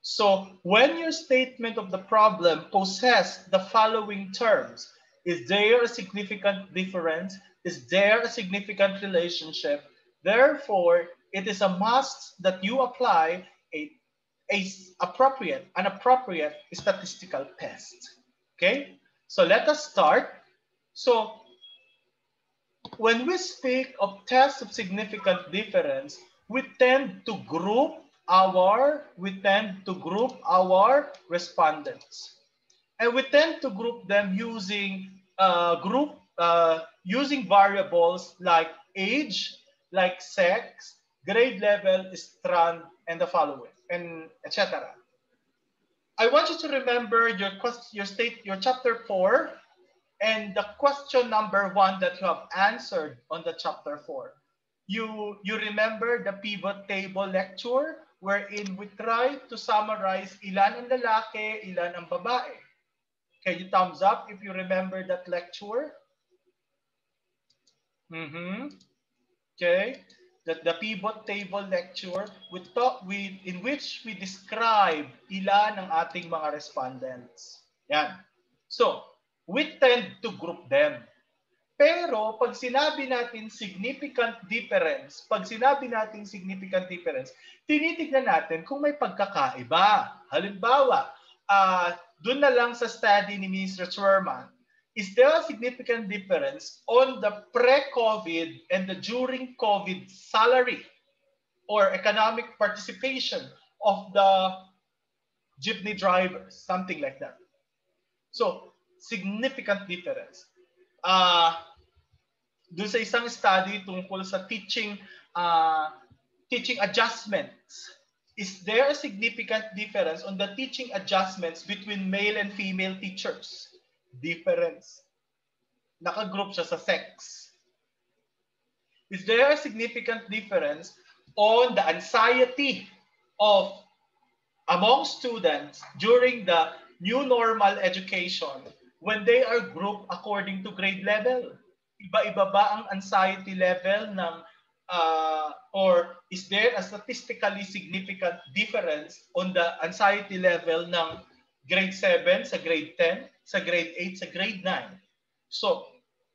So when your statement of the problem possess the following terms, is there a significant difference? Is there a significant relationship? Therefore, it is a must that you apply an appropriate statistical test. Okay, so let us start. So when we speak of tests of significant difference, we tend to group our respondents, and we tend to group them using using variables like age, like sex, grade level, strand, and the following, and etc. I want you to remember your chapter 4 and the question number 1 that you have answered on the chapter 4. You remember the pivot table lecture wherein we try to summarize ilan ang lalaki, ilan ang babae. Can you thumbs up if you remember that lecture? Okay. The pivot table lecture in which we describe ilan ang ating mga respondents. Yan. So, we tend to group them. Pero pag sinabi natin significant difference, tinitignan natin kung may pagkakaiba. Halimbawa, dun na lang sa study ni Mr. Schwerman, is there a significant difference on the pre-COVID and the during COVID salary or economic participation of the jeepney drivers, something like that? So, significant difference. Doon sa isang study tungkol sa teaching adjustments, is there a significant difference on the teaching adjustments between male and female teachers? Difference. Nakagroup siya sa sex. Is there a significant difference on the anxiety among students during the new normal education when they are grouped according to grade level? Iba-iba ba ang anxiety level ng or is there a statistically significant difference on the anxiety level ng grade 7 sa grade 10, sa grade 8, sa grade 9? So,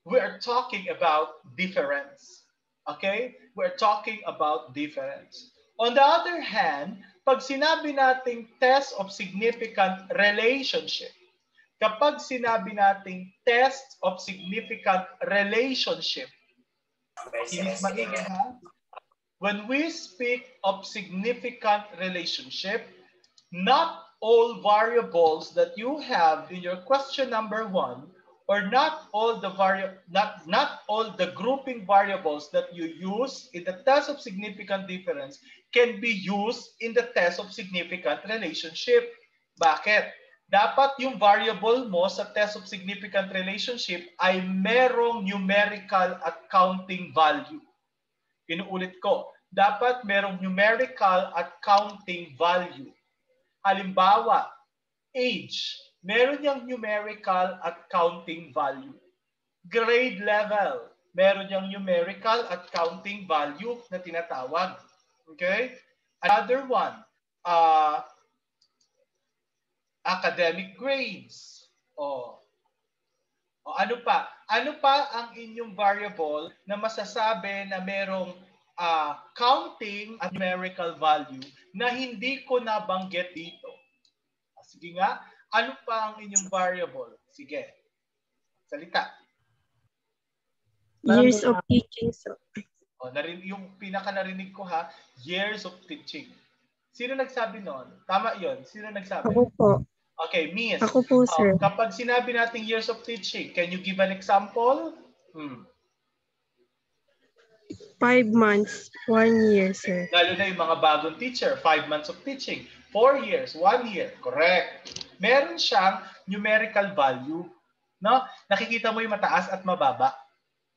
we are talking about difference. Okay? We're talking about difference. On the other hand, pag sinabi nating test of significant relationship, kapag sinabi nating test of significant relationship, when we speak of significant relationship, not all variables that you have in your question number 1, or not all the grouping variables that you use in the test of significant difference can be used in the test of significant relationship. Bakit? Dapat yung variable mo sa test of significant relationship ay merong numerical at counting value. Inuulit ko, dapat merong numerical at counting value. Halimbawa, age, meron yung numerical at counting value. Grade level, meron yung numerical at counting value na tinatawag. Okay? Another one, academic grades. Ano pa? Ano pa ang inyong variable na masasabi na merong counting at numerical value na hindi ko nabanggit dito? Sige nga, ano pa ang inyong variable? Sige, salita. Years of teaching, sir. Yung pinaka-narinig ko ha, years of teaching. Sino nagsabi noon? Tama yon. Sino nagsabi? Ako po. Okay, Miss. Ako po, sir. Kapag sinabi natin years of teaching, can you give an example? 5 months, 1 year, sir. Lalo na yung mga bagong teacher, 5 months of teaching, 4 years, 1 year. Correct. Meron siyang numerical value. No? Nakikita mo yung mataas at mababa.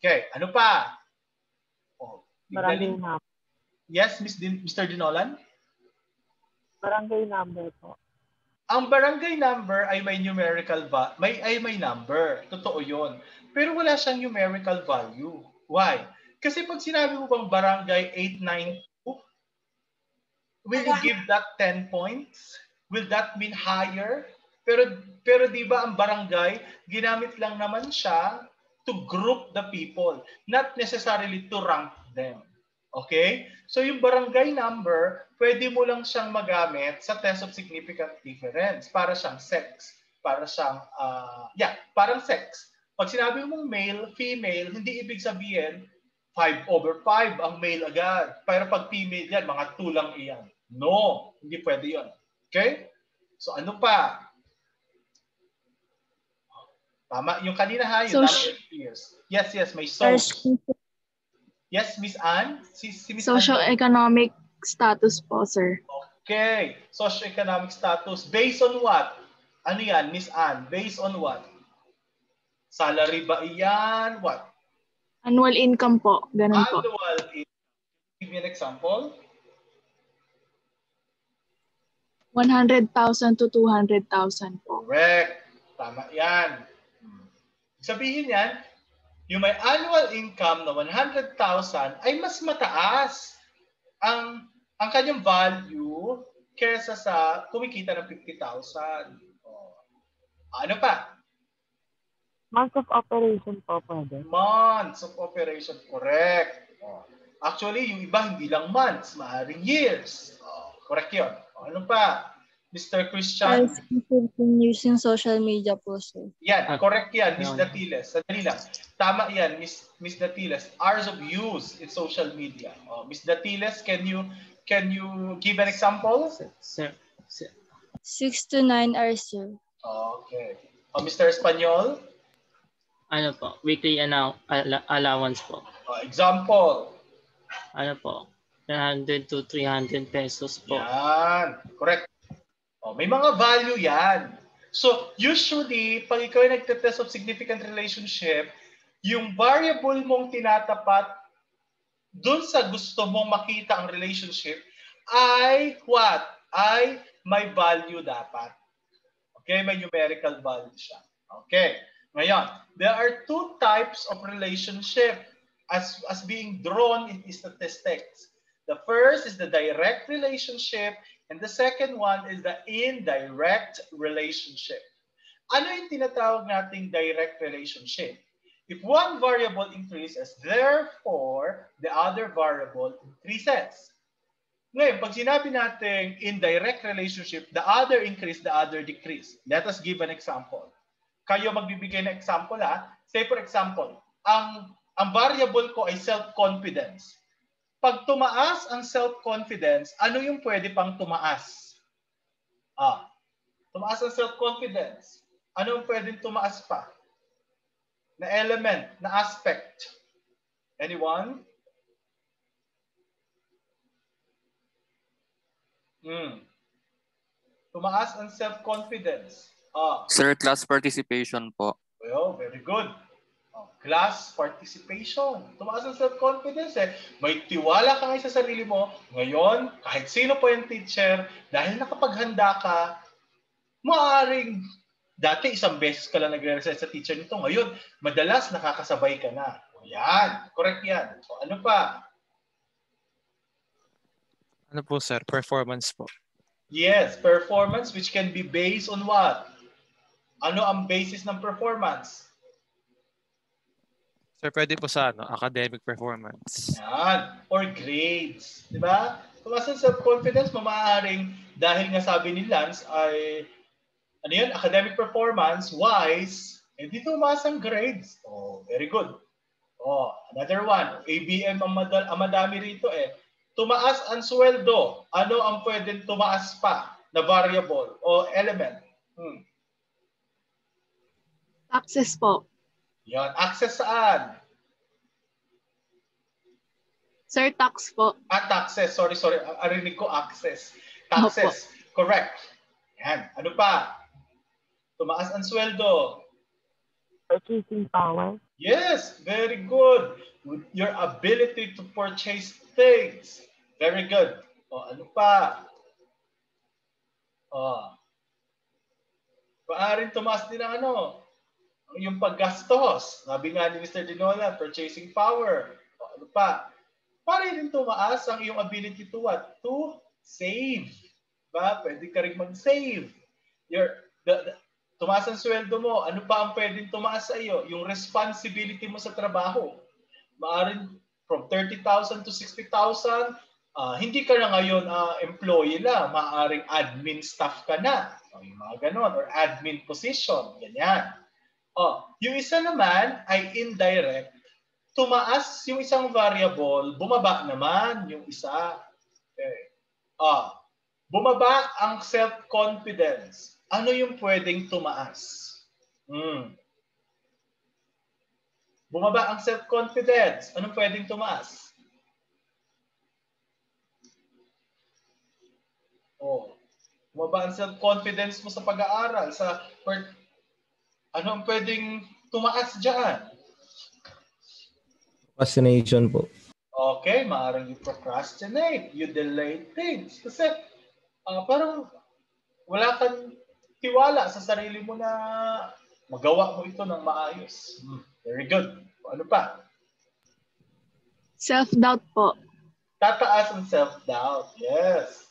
Okay, ano pa? Barangay number. Yes, Mr. Dinolan? Barangay number po. Ang barangay number ay may numerical may number. Totoo 'yon. Pero wala siyang numerical value. Why? Kasi pag sinabi mo bang barangay 892, will you give that 10 points? Will that mean higher? Pero di ba ang barangay, ginamit lang naman siya to group the people, not necessarily to rank them. Okay? So yung barangay number, pwede mo lang siyang magamit sa test of significant difference para siyang sex. Para siyang, parang sex. Pag sinabi mong male, female, hindi ibig sabihin 5/5 ang male agad. Pero pag female yan, mga 2 lang iyan. No, hindi pwede yon. Okay? So ano pa? Tama, yung kanina ha, yung number of years. Yes, may social. Yes, Miss Anne? Si Miss Socio-economic status po, sir. Okay. Socio-economic status. Based on what? Ano yan, Miss Anne? Based on what? Salary ba iyan? What? Annual income po. Ganun po. Annual income. Give me an example. 100,000 to 200,000 po. Correct. Tama yan. Sabihin yan, yung may annual income na 100,000 ay mas mataas ang kanyang value kesa sa kumikita ng 50,000. Ano pa? Months of operation po pwede. Months of operation, correct. Actually, yung iba hindi lang months, maaaring years. Correct yun. Ano pa? Mr. Christian. Using social media po, sir. Yan, correct yan, Miss Datiles. Sandali lang. Tama yan, Miss Datiles. Hours of use in social media. Miss Datiles, can you give an example? Sir. 6 to 9 hours, sir. Okay. Mr. Espanyol? Ano po? Weekly allowance po. Example? Ano po? 100 to 300 pesos po. Yan. Correct. May mga value yan. So, usually, pag ikaw ay nagtetest of significant relationship, yung variable mong tinatapat dun sa gusto mong makita ang relationship ay what? Ay may value dapat. Okay? May numerical value siya. Okay. Ngayon, there are 2 types of relationship as being drawn in statistics. The first is the direct relationship and the second one is the indirect relationship. Ano yung tinatawag nating direct relationship? If one variable increases, therefore, the other variable increases. Ngayon, pag sinabi natin indirect relationship, the other increase, the other decrease. Let us give an example. Kayo magbibigay ng example ha. Say for example, ang variable ko ay self-confidence. Pag tumaas ang self-confidence, ano yung pwede pang tumaas? Tumaas ang self-confidence. Ano yung pwedeng tumaas pa? Na element, na aspect. Anyone? Tumaas ang self-confidence. Sir, class participation po. Well, very good. Class participation. Tumaas ang self-confidence eh. May tiwala ka ngayon sa sarili mo. Ngayon, kahit sino po yung teacher, dahil nakapaghanda ka, maaaring dati 1 beses ka lang nagre-recite sa teacher nito. Ngayon, madalas nakakasabay ka na. Yan. Correct yan. So, ano pa? Ano po, sir? Performance po. Yes, performance which can be based on what? Ano ang basis ng performance? Sir, pwede po sa academic performance. Yan. Or grades. Di ba? Tumaas ang self-confidence, maaaring dahil nga sabi ni Lance ay academic performance wise, hindi tumaas ang grades. Very good. Another one. ABM ang madami rito eh. Tumaas ang sweldo. Ano ang pwedeng tumaas pa na variable o element? Taxes po. Yan. Access saan? Sir, tax po. Taxes. Sorry. Arinig ko access. Taxes. Opo. Correct. Yan. Ano pa? Tumaas ang sweldo. Purchasing power. Yes. Very good. Your ability to purchase things. Very good. Ano pa? Maaring tumaas din ang yung paggastos. Sabi nga ni Mr. Dinola, purchasing power. Ano pa? Para rin tumaas ang iyong ability to what? To save. Diba? Pwede ka rin mag-save. Tumaas ang sweldo mo, ano pa ang pwedeng tumaas sa iyo? Yung responsibility mo sa trabaho. Maaring from 30,000 to 60,000, hindi ka na ngayon employee lang, maaring admin staff ka na. Yung mga ganon, or admin position, ganyan. Yung isa naman ay indirect. Tumaas yung isang variable, bumaba naman yung isa. Okay. Bumaba ang self-confidence. Ano yung pwedeng tumaas? Bumaba ang self-confidence. Anong pwedeng tumaas? Bumaba ang self-confidence mo sa pag-aaral. Ano ang pwedeng tumaas dyan? Procrastination po. Okay, maaaring you procrastinate. You delay things. Kasi parang wala kang tiwala sa sarili mo na magawa mo ito ng maayos. Very good. Ano pa? Self-doubt po. Tataas ang self-doubt. Yes.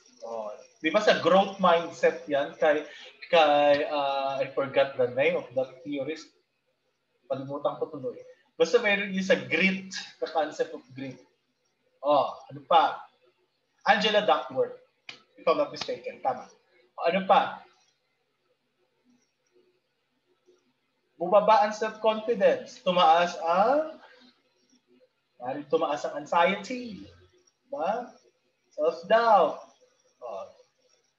Di ba sa growth mindset yan? I forgot the name of that theorist. Palimutan ko tuloy. Basta mayroon yung sa grit, the concept of grit. Ano pa? Angela Duckworth, if I'm not mistaken. Tama. Ano pa? Bumaba ang self-confidence. Tumaas ang anxiety. Diba? Self-doubt.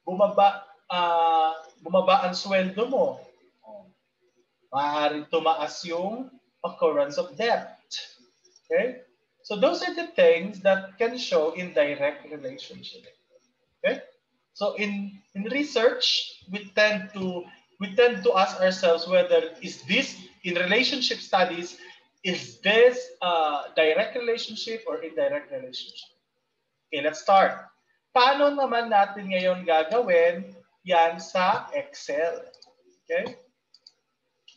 Bumaba ang sweldo mo. Maaaring tumaas yung occurrence of debt. Okay? So those are the things that can show indirect relationship. Okay? So in research, we tend to ask ourselves whether is this, in relationship studies, is this a direct relationship or indirect relationship? Okay, let's start. Paano naman natin ngayon gagawin yan sa Excel? Okay?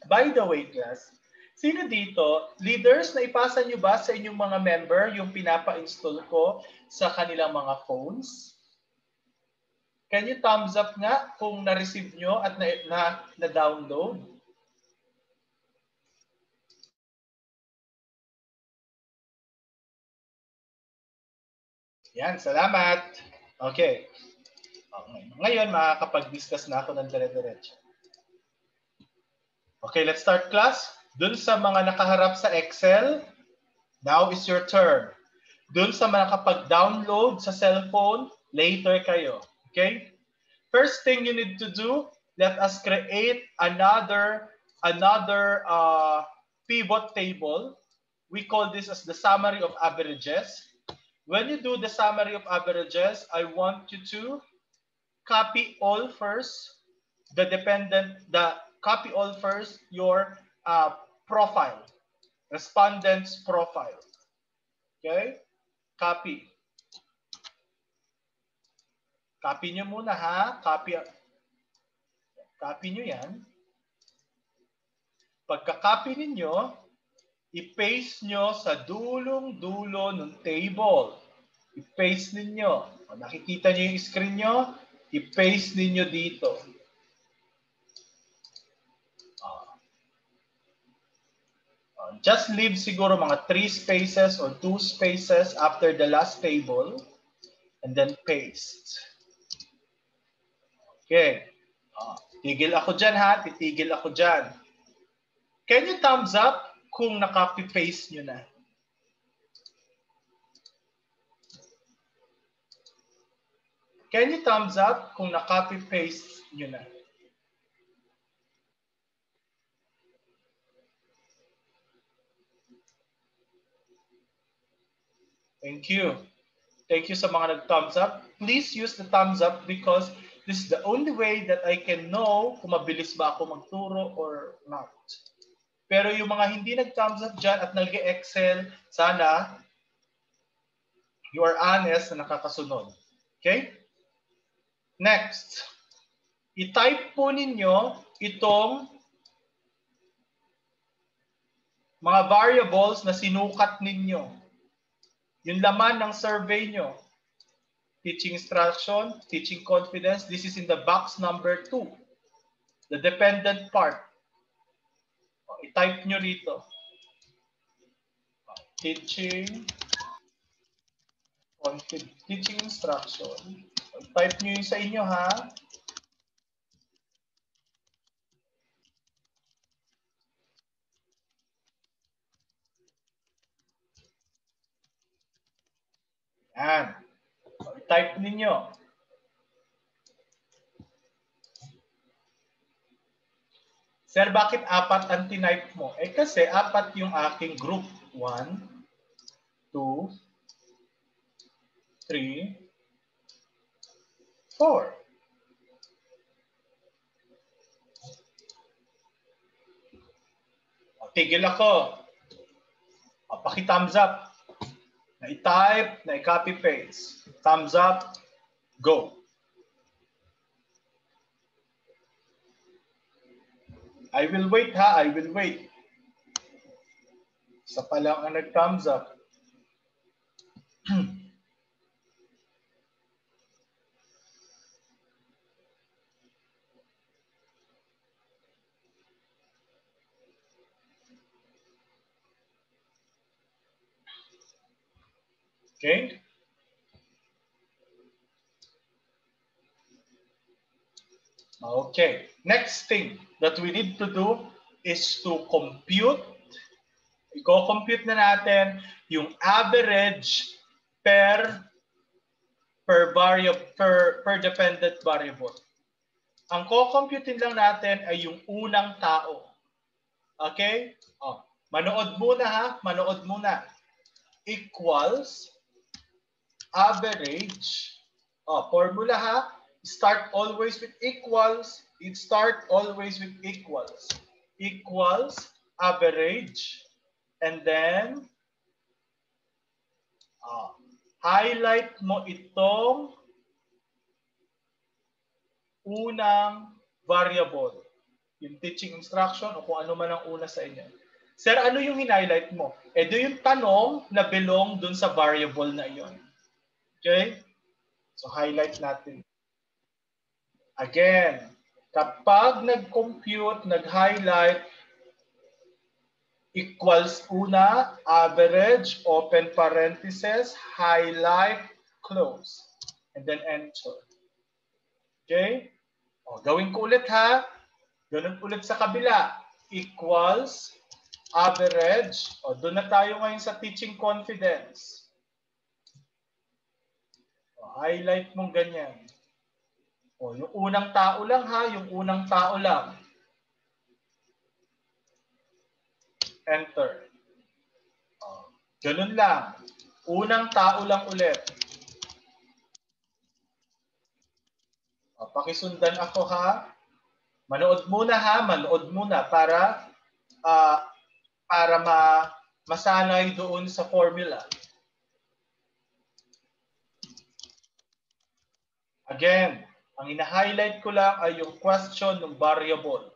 By the way, class, sino dito, leaders, na ipasa nyo ba sa inyong mga member yung pinapa-install ko sa kanilang mga phones? Can you thumbs up nga kung na-receive nyo at na-download? Yan, salamat. Okay. Ngayon, makakapag-discuss na ako ng dire-diretso. Okay, let's start class. Dun sa mga nakaharap sa Excel, now is your turn. Dun sa mga nakapag-download sa cellphone, later kayo. Okay? First thing you need to do, let us create another pivot table. We call this as the summary of averages. When you do the summary of averages, I want you to copy all first your profile, respondent's profile. Okay? Copy. Copy nyo muna ha. Copy nyo yan. Pagka-copy ninyo, i-paste nyo sa dulong-dulo ng table. I-paste ninyo. Nakikita nyo yung screen nyo, i-paste ninyo dito. Just leave siguro mga 3 spaces or 2 spaces after the last table and then paste. Okay. Tigil ako dyan ha. Titigil ako dyan. Can you thumbs up kung na-copy-paste nyo na? Can you thumbs up kung na-copy-paste nyo na? Thank you. Thank you sa mga nag-thumbs up. Please use the thumbs up because this is the only way that I can know kung mabilis ba ako magturo or not. Pero yung mga hindi nag-thumbs up dyan at nag-excel, sana you are honest na nakakasunod. Okay? Next. I-type po ninyo itong mga variables na sinukat ninyo. Yung laman ng survey nyo. teaching instruction, teaching confidence. This is in the box number 2, the dependent part. I-type nyo rito. Teaching instruction. I-type nyo yung sa inyo, ha? Yan. I-type ninyo. Sir, bakit 4 ang tinype mo? Eh kasi 4 yung aking group. 1, 2, 3, 4. Tigil ako. Paki-thumbs up. Na-type, na-copy paste. Thumbs up, go. I will wait, ha? I will wait. Isa pa lang ang nag-thumbs up. Okay? Okay. Next thing that we need to do is to compute. I-compute na natin yung average per variable, per dependent variable. Ang co-computing lang natin ay yung unang tao. Okay? Manood muna, ha? Manood muna. Equals average. Formula, ha? Start always with equals. Start always with equals. Equals average. And then, highlight mo itong unang variable. Yung teaching instruction o kung ano man ang una sa inyo. Sir, ano yung highlight mo? Ito yung tanong na belong dun sa variable na iyon. Okay? So, highlight natin. Again, kapag nag-compute, nag-highlight, equals una, average, open parentheses, highlight, close. And then enter. Okay? Gawin ko ulit, ha? Ganun ulit sa kabila. Equals, average. Doon na tayo ngayon sa teaching confidence. Highlight mong ganyan. Yung unang tao lang, ha? Yung unang tao lang. Enter. Ganun lang. Unang tao lang ulit. Pakisundan ako, ha? Manood muna, ha? Manood muna para masanay doon sa formula. Again, ang ina-highlight ko lang ay yung question ng variable.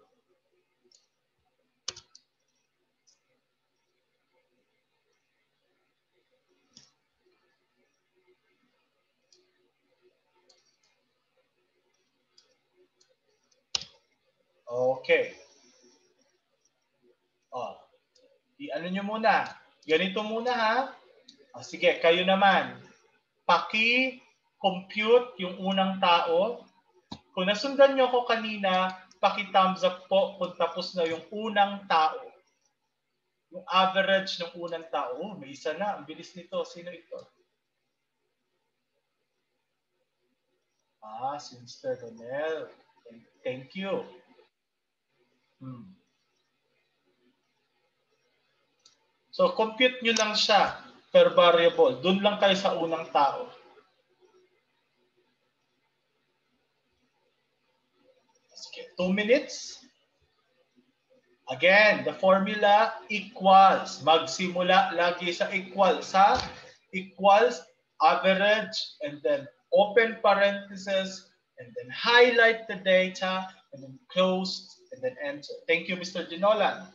Okay. I-ano nyo muna. Ganito muna, ha? Sige, kayo naman. Paki-compute yung unang tao. Kung nasundan nyo ako kanina, paki-thumbs up po kung tapos na yung unang tao. Yung average ng unang tao. May isa na. Ang bilis nito. Sino ito? Si Mr. Ronel. Thank you. So, compute nyo lang siya per variable. Doon lang kayo sa unang tao. Sige, 2 minutes. Again, the formula equals. Magsimula lagi sa equals, ha? Equals, average, and then open parentheses, and then highlight the data, and then close, and then enter. Thank you, Mr. Ginolan.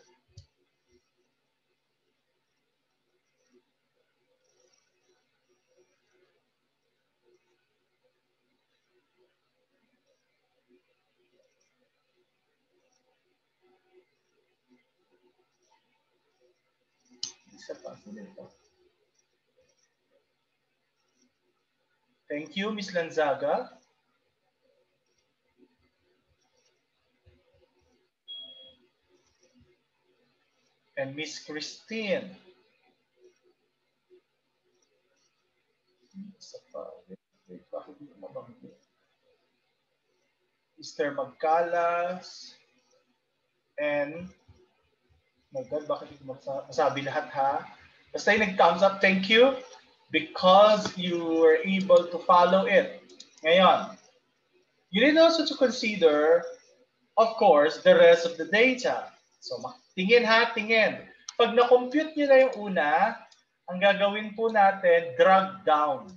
Isa pa. Sino ito? Thank you, Ms. Lanzaga. And Miss Christine. Isa pa. Wait, bakit hindi mabanggit? Mr. Magkalas. And, my God, bakit hindi masabi lahat ha? Basta yung nag-thumbs up, thank you. Because you were able to follow it. Ngayon, you need also to consider, of course, the rest of the data. So, tingin ha, tingin. Pag na-compute nyo na yung una, ang gagawin po natin, drag down.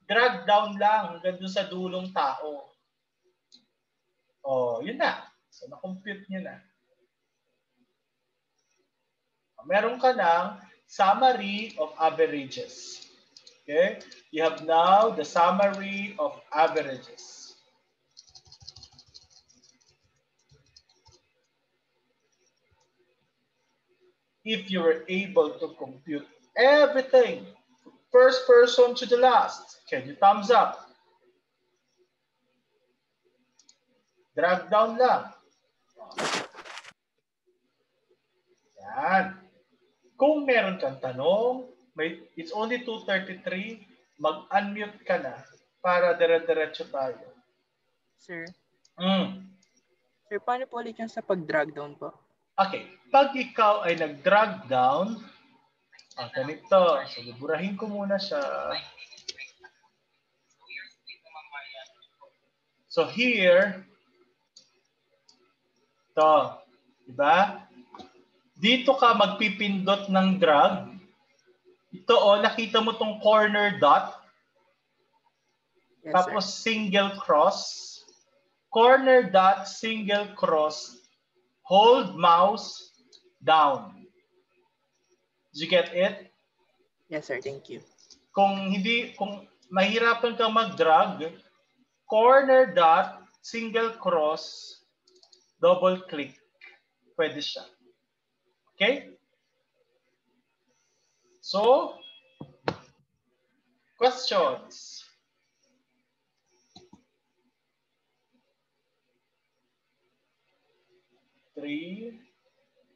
Drag down lang hanggang doon sa dulong tao. Oh, yun na. So, na-compute nyo na. Meron ka ng summary of averages. Okay? You have now the summary of averages. If you were able to compute everything, first person to the last, can you thumbs up? Drag down lang. Yan. Kung meron kang tanong, it's only 2:33, mag-unmute ka na para dire-diretso tayo. Sir, Mm. sir, paano po ulit yan sa pag-drag down po? Okay. Pag ikaw ay nag-drag down, ganito. So, buburahin ko muna siya. So, here, to, diba? Dito ka magpipindot ng drag. Ito, nakita mo tong corner dot. Yes, Tapos sir. single cross. Corner dot, single cross. Hold mouse down. Did you get it? Yes, sir. Thank you. Kung mahirapan kang mag-drag, corner dot, single cross, double click. Pwede siya. Okay? So, questions? Three,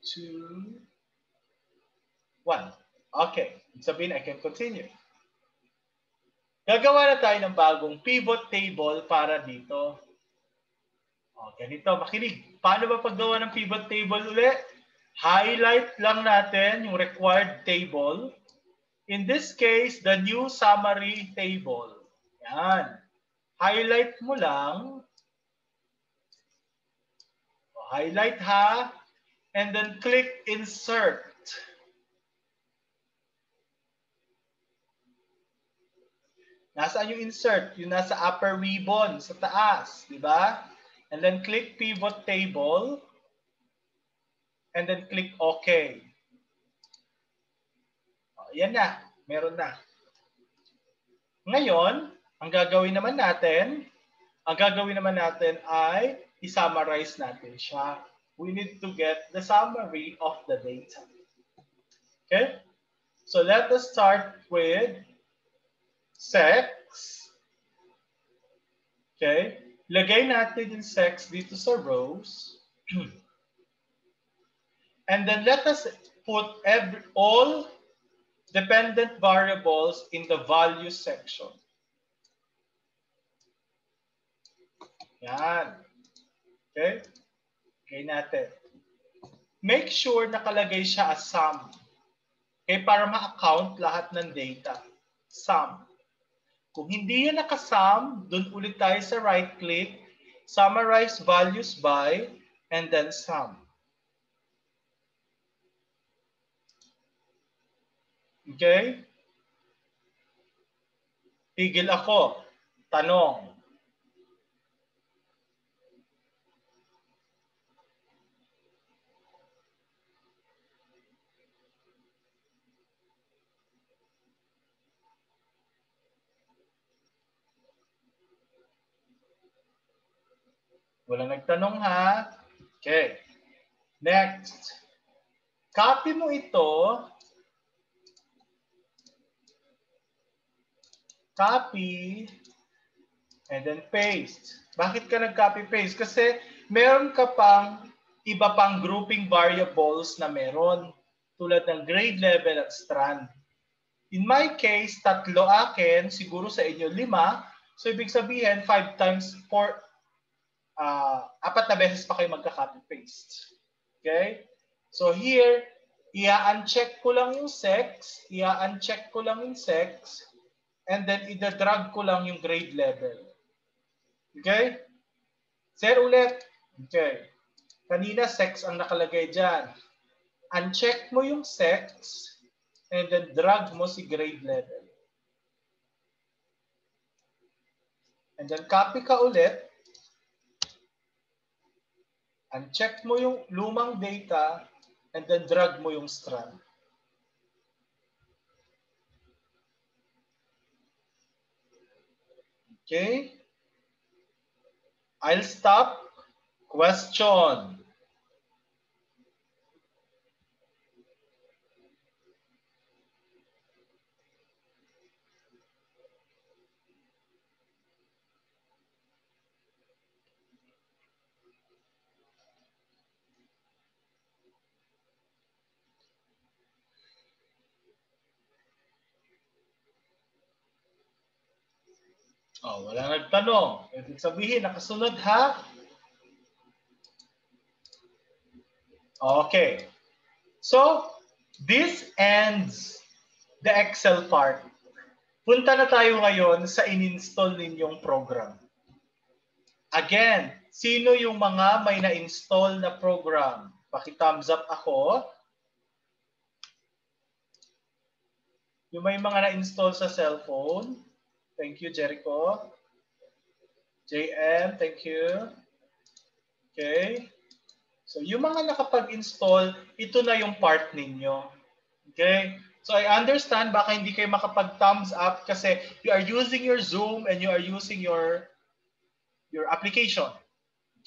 two, one. Okay. Sabihin, I can continue. Gagawa na tayo ng bagong pivot table para dito. O, ganito, makinig. Paano ba paggawa ng pivot table ulit? Highlight lang natin yung required table. In this case, the new summary table. Yan. Highlight mo lang. Highlight ha. And then click insert. Nasaan yung insert? Yung nasa upper ribbon, sa taas. Diba? And then click pivot table. And then click OK. Yan na. Meron na. Ngayon, ang gagawin naman natin ay i-summarize natin siya. We need to get the summary of the data. Okay? So let us start with sex. Okay? Lagay natin yung sex dito sa rows. And then let us put all dependent variables in the value section. Yan. Okay? Okay natin. Make sure nakalagay siya as sum. Okay, para ma-account lahat ng data. Sum. Kung hindi yan nakasum, dun ulit tayo sa right click, summarize values by, and then sum. Okay? Tigil ako. Tanong. Walang nagtanong ha? Okay. Next. Copy mo ito Copy and then paste. Bakit ka nag-copy-paste? Kasi meron ka pang iba pang grouping variables na meron tulad ng grade level at strand. In my case, 3 akin, siguro sa inyo 5. So ibig sabihin 5 times 4, 4 na beses pa kayo magka-copy-paste. Okay? So here, i-uncheck ko lang yung sex, and then ida-drag ko lang yung grade level. Okay? Sir, ulit. Okay. Kanina, sex ang nakalagay dyan. Uncheck mo yung sex, and then drag mo si grade level. And then copy ka ulit. Uncheck mo yung lumang data, and then drag mo yung strand. Okay? I'll stop. Question. Oh, wala nagtanong. Ibig sabihin, nakasunod ha? Okay. So, this ends the Excel part. Punta na tayo ngayon sa in-install ninyong program. Again, sino yung mga may na-install na program? Paki-thumbs up ako. Yung may mga na-install sa cellphone. Thank you, Jericho. JM, thank you. Okay. So, yung mga nakapag-install, ito na yung part ninyo. Okay. So, I understand baka hindi kayo makapag-thumbs up kasi you are using your Zoom and you are using your application.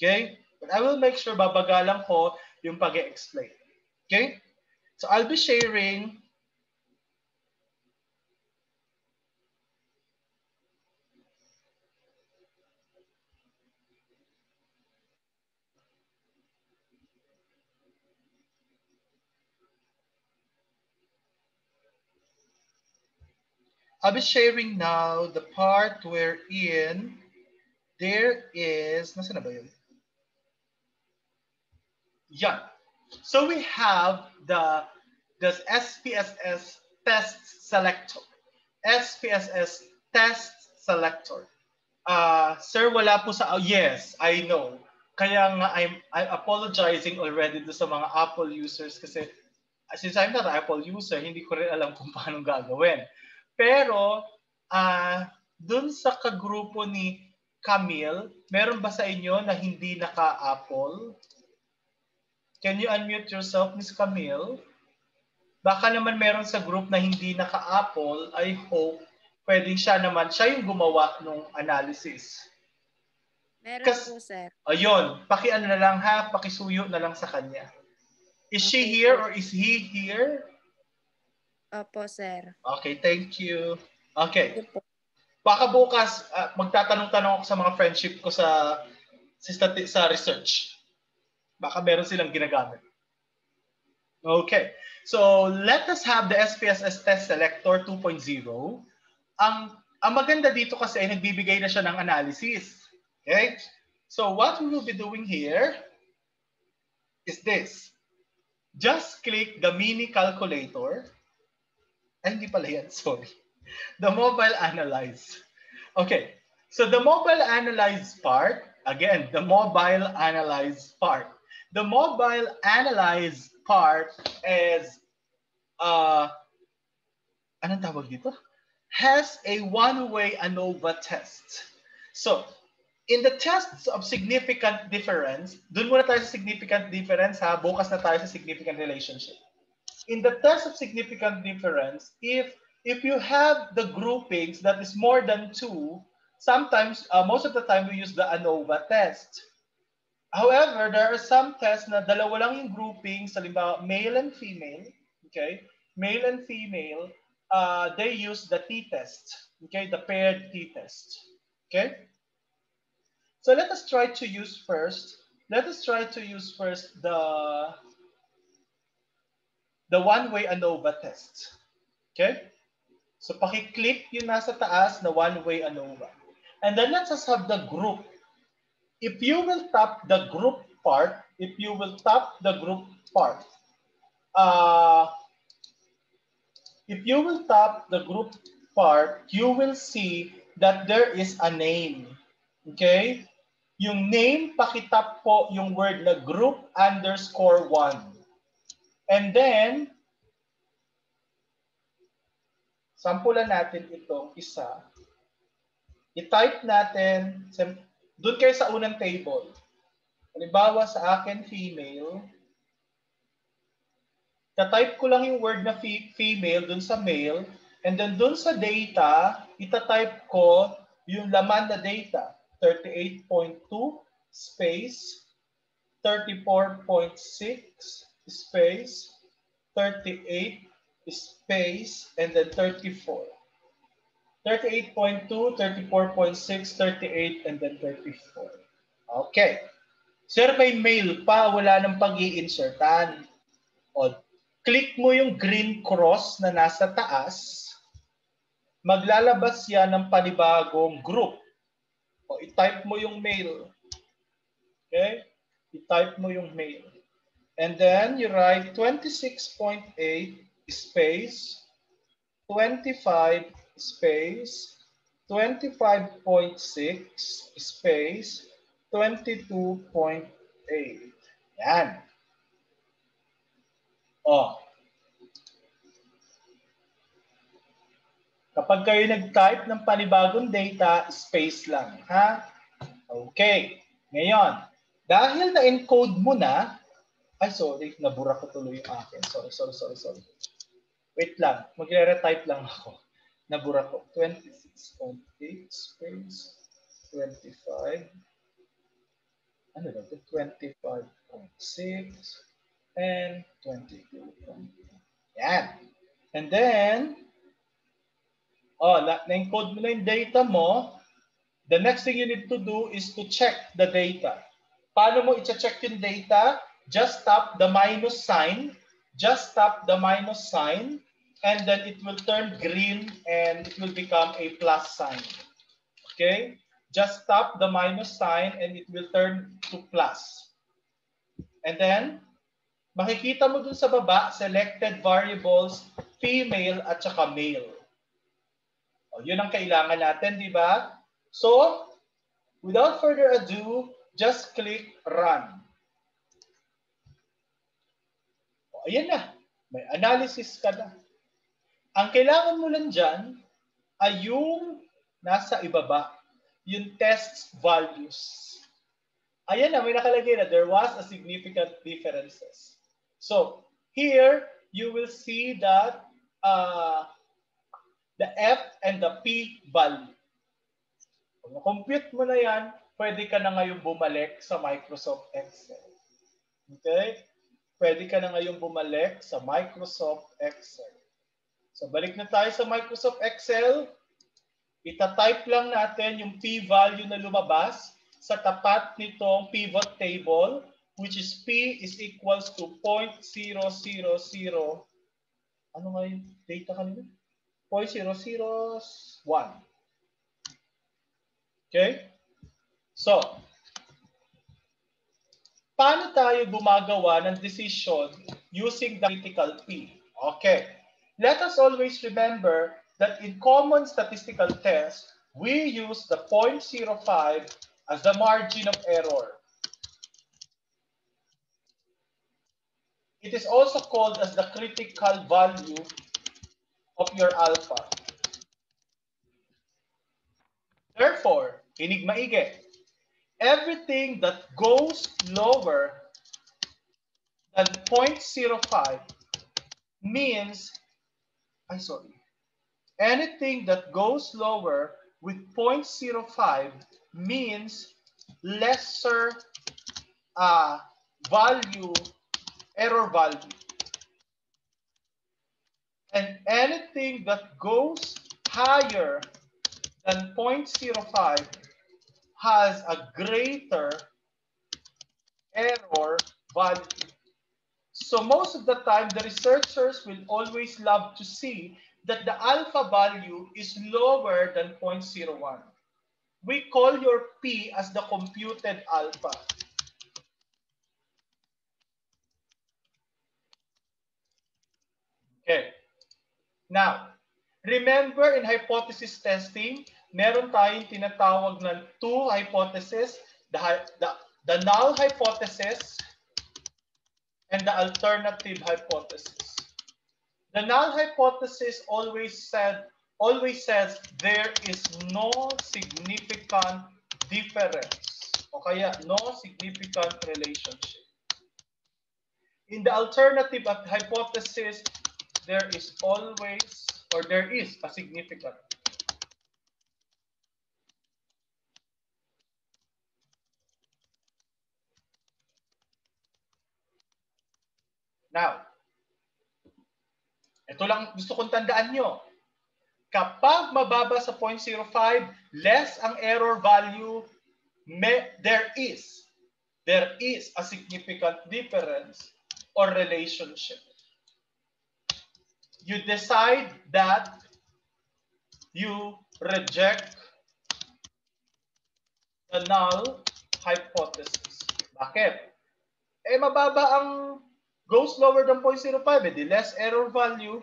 Okay. But I will make sure babagalan ko yung pag-explain. Okay. So, I'll be sharing now the part wherein there is, nasaan na ba yun? Yeah. So we have the SPSS test selector. SPSS test selector. Sir, wala po sa, yes, I know. Kaya nga I'm apologizing already do sa mga Apple users kasi since I'm not an Apple user, hindi ko rin alam kung paano gagawin. Pero, dun sa kagrupo ni Camille, meron ba sa inyo na hindi naka-Apple? Can you unmute yourself, Miss Camille? Baka naman meron sa group na hindi naka-Apple. I hope pwedeng siya yung gumawa ng analysis. Meron po, sir. Ayun, pakiano na lang ha, pakisuyo na lang sa kanya. Is she here or is he here? Opo, sir. Okay, thank you. Okay. Baka bukas, magtatanong-tanong ako sa mga friendship ko sa research. Baka meron silang ginagamit. Okay. So, let us have the SPSS Test Selector 2.0. Ang maganda dito kasi ay nagbibigay na siya ng analysis. Okay? So, what we will be doing here is this. Just click the mini calculator. Ay, hindi pala yan. Sorry. The mobile analyze. Okay. So, the mobile analyze part, again, the mobile analyze part. The mobile analyze part is, anong tawag dito? Has a one-way ANOVA test. So, in the tests of significant difference, dun muna tayo sa significant difference ha, bukas na tayo sa significant relationship. In the test of significant difference, if you have the groupings that is more than 2, sometimes, most of the time, we use the ANOVA test. However, there are some tests na dalawa lang yung groupings, halimbawa male and female, okay? Male and female, they use the t-test, okay, the paired t-test, okay? So let us try to use first, the one-way ANOVA test, okay? So paki-click yung nasa taas na one-way ANOVA. And then let's just have the group. If you will tap the group part, you will see that there is a name. Okay? Yung name, pakitap po yung word na group_1. And then, sampulan natin itong isa. I-type natin, doon kayo sa unang table. Halimbawa sa akin, female. Ta-type ko lang yung word na female doon sa male. And then doon sa data, ita-type ko yung laman na data. 38.2 space, 34.6 space, 38 space, and then 34. 38.2, 34.6, 38, and then 34. Okay. Sir, may mail pa, wala nang pag-i-insertan. O, click mo yung green cross na nasa taas, maglalabas yan ng panibagong group. O, i-type mo yung mail. Okay? I-type mo yung mail. And then, you write 26.8 space, 25 space, 25.6 space, 22.8. Yan. O. Kapag kayo nag-type ng panibagong data, space lang. Ha? Okay. Ngayon, dahil na-encode mo na, ay sorry, nabura ko tuloy yung akin. Sorry. Wait lang, magre-retype lang ako. Nabura ko. 26.8 space, 25. Ano ba ito? 25.6 and 22.8. Yan. And then, na-encode mo na yung data mo. The next thing you need to do is to check the data. Paano mo i-check yung data? Just tap the minus sign. And then it will turn green and it will become a plus sign. Okay? Just tap the minus sign and it will turn to plus. And then, makikita mo dun sa baba, selected variables, female at saka male. O, yun ang kailangan natin, di ba? So, without further ado, just click run. O, ayan na. May analysis ka na. Ang kailangan mo lang dyan ay yung nasa ibaba, yung test values. Ayan na, may nakalagay na there was a significant differences. So, here, you will see that the F and the P value. Kung na-compute mo na yan, pwede ka na ngayon bumalik sa Microsoft Excel. Okay? Pwede ka na ngayon bumalik sa Microsoft Excel. So, balik na tayo sa Microsoft Excel. Ita-type lang natin yung p-value na lumabas sa tapat nitong pivot table, which is p is equals to 0.000. Ano nga yung data kanina? 0.001. Okay? So, paano tayo gumagawa ng decision using the critical P? Okay. Let us always remember that in common statistical tests, we use the 0.05 as the margin of error. It is also called as the critical value of your alpha. Therefore, kinig maigi, everything that goes lower than 0.05 means, anything that goes lower with 0.05 means lesser error value. And anything that goes higher than 0.05 has a greater error value. So most of the time, the researchers will always love to see that the alpha value is lower than 0.01. We call your P as the computed alpha. Okay. Now, remember in hypothesis testing, meron tayong tinatawag ng two hypotheses, the null hypothesis and the alternative hypothesis. The null hypothesis always says there is no significant difference, o kaya no significant relationship. In the alternative hypothesis, there is always, or there is a significant. Now, ito lang gusto kong tandaan nyo. Kapag mababa sa 0.05, less ang error value, there is a significant difference or relationship. You decide that you reject the null hypothesis. Bakit? Mababa ang goes lower than 0.05, the less error value.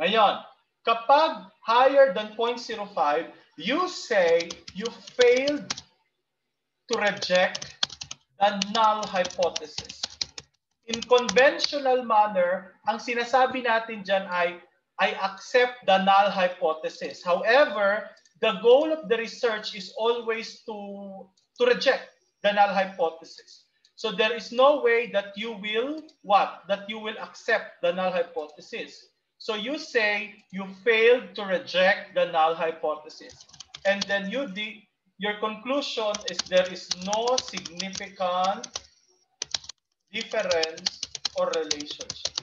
Ngayon, kapag higher than 0.05, you say you failed to reject the null hypothesis. In conventional manner, ang sinasabi natin dyan ay, I accept the null hypothesis. However, the goal of the research is always to reject the null hypothesis. So there is no way that you will that you will accept the null hypothesis. So you say you failed to reject the null hypothesis. And then your conclusion is there is no significant difference or relationship.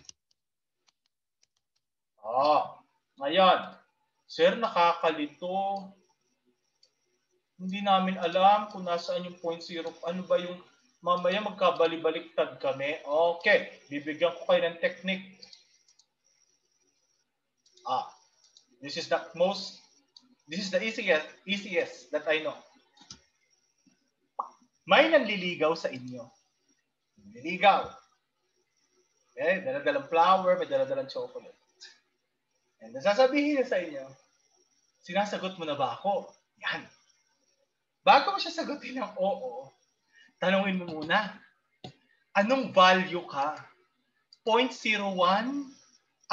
Ngayon, sir, nakakalito. Hindi namin alam kung nasaan yung 0.0. Ano ba yung mamaya magkabali-baliktad kami? Okay, bibigyan ko kayo ng technique. This is the easiest that I know. May nanliligaw sa inyo. Nililigaw. Okay, daladalang flower, may daladalang chocolate. And nasasabihin niya sa inyo, sinasagot mo na ba ako? Yan. Bago mo siya sagutin ng oo, tanungin mo muna, anong value ka? 0.01?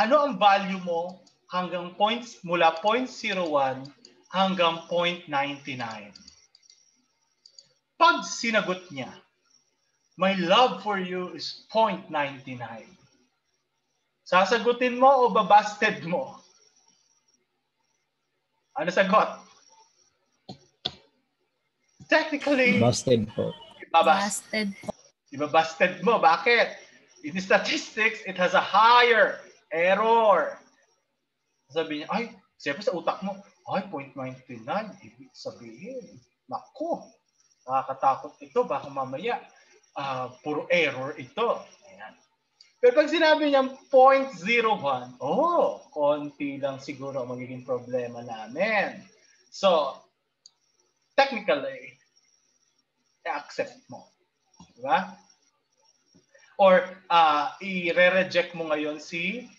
Ano ang value mo hanggang mula 0.01 hanggang 0.99? Pag sinagot niya, my love for you is 0.99. Sasagutin mo o babasted mo? Ano sagot? Technically, busted po. Busted po. Ibabasted mo. Bakit? In statistics, it has a higher error. Sabi niya, ay, siyempre sa utak mo, ay, 0.99. Ibig sabihin, naku, nakakatakot ito. Baka mamaya, puro error ito. Ayan. Pero pag sinabi niya 0.01, konti lang siguro magiging problema namin. So, technically, i-accept mo. Diba? Or i-reject mo ngayon si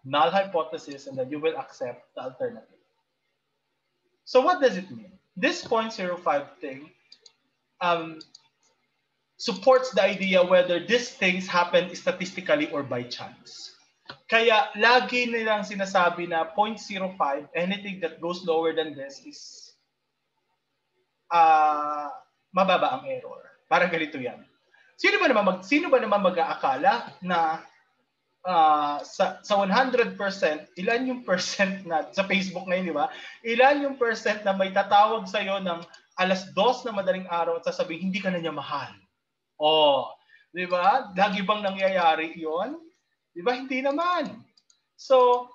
null hypothesis and then you will accept the alternative. So what does it mean? This 0.05 thing supports the idea whether these things happen statistically or by chance. Kaya lagi nilang sinasabi na 0.05, anything that goes lower than this is mababa ang error. Parang ganito yan. Sino ba naman mag-aakala na sa 100%, ilan yung percent na sa Facebook ngayon, di ba? Ilan yung percent na may tatawag sa'yo ng 2:00 na madaling araw at sasabihin, hindi ka na niya mahal. Di ba? Lagi bang nangyayari yon? Di ba? Hindi naman. So,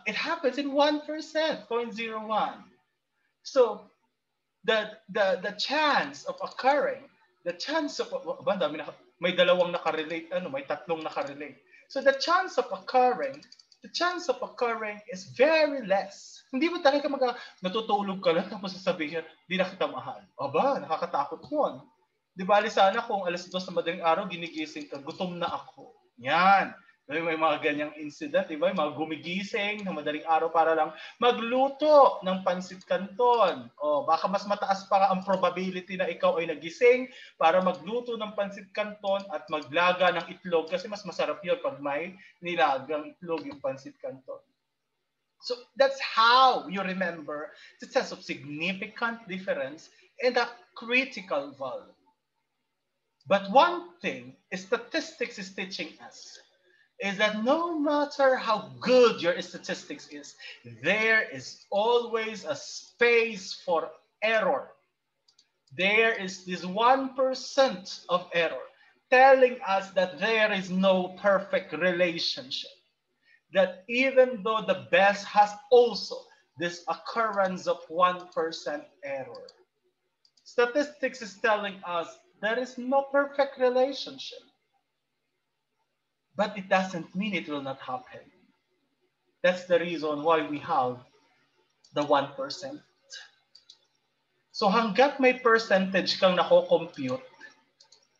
it happens in 1%, 0.01. So, the chance of occurring, may dalawang nakarelate, may tatlong nakarelate. So the chance of occurring is very less. Hindi mo talaga natutulog ka lang tapos sasabihin, di na kita mahal. Aba, nakakatakot yun. Di ba, sana kung alas 2 na madaling araw, ginigising ka, gutom na ako. Yan. May mga ganyang incident, di ba? Mga gumigising ng madaling araw para lang magluto ng pansit canton. O baka mas mataas pa ang probability na ikaw ay nagising para magluto ng pansit canton at maglaga ng itlog kasi mas masarap yun pag may nilagang itlog yung pansit canton. So that's how you remember the sense of significant difference and a critical value. But one thing statistics is teaching us is that no matter how good your statistics is, there is always a space for error. There is this 1% of error telling us that there is no perfect relationship. That even though the best has also this occurrence of 1% error. Statistics is telling us there is no perfect relationship. But it doesn't mean it will not happen. That's the reason why we have the 1%. So hanggat may percentage kang nako-compute,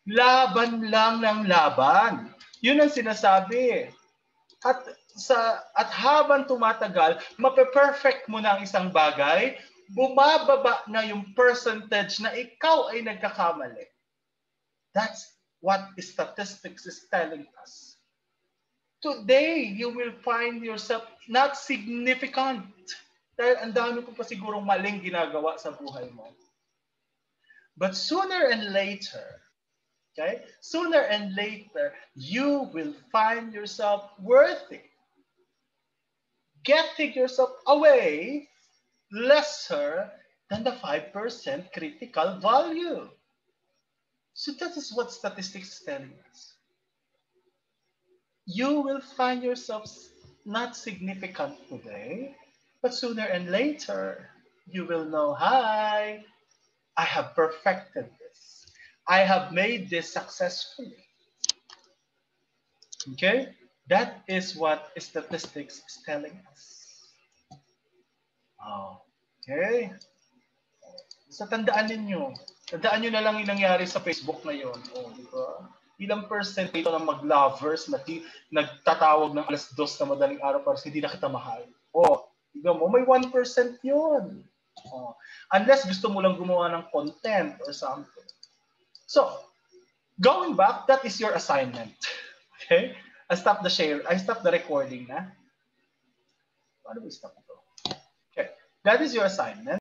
laban lang ng laban. Yun ang sinasabi. At habang tumatagal, mape-perfect mo na ang isang bagay, bumababa na yung percentage na ikaw ay nagkakamali. That's what statistics is telling us. Today, you will find yourself not significant. Dahil ang dami ko pa sigurong maling ginagawa sa buhay mo. But sooner and later, okay? Sooner and later, you will find yourself worthy. Getting yourself away lesser than the 5% critical value. So that is what statistics is telling us. You will find yourselves not significant today, but sooner and later, you will know, hi, I have perfected this. I have made this successfully. Okay? That is what statistics is telling us. Okay? So tandaan ninyo na lang yung nangyari sa Facebook ngayon. Diba? Ilang percent ito ng mag-lovers na nagtatawag ng alas 2 na madaling araw para hindi na kita mahal. Diba mo, may 1% yun. Unless gusto mo lang gumawa ng content or something. So, going back, that is your assignment. Okay? I stop the recording na. Paano ba stop ito? Okay. That is your assignment.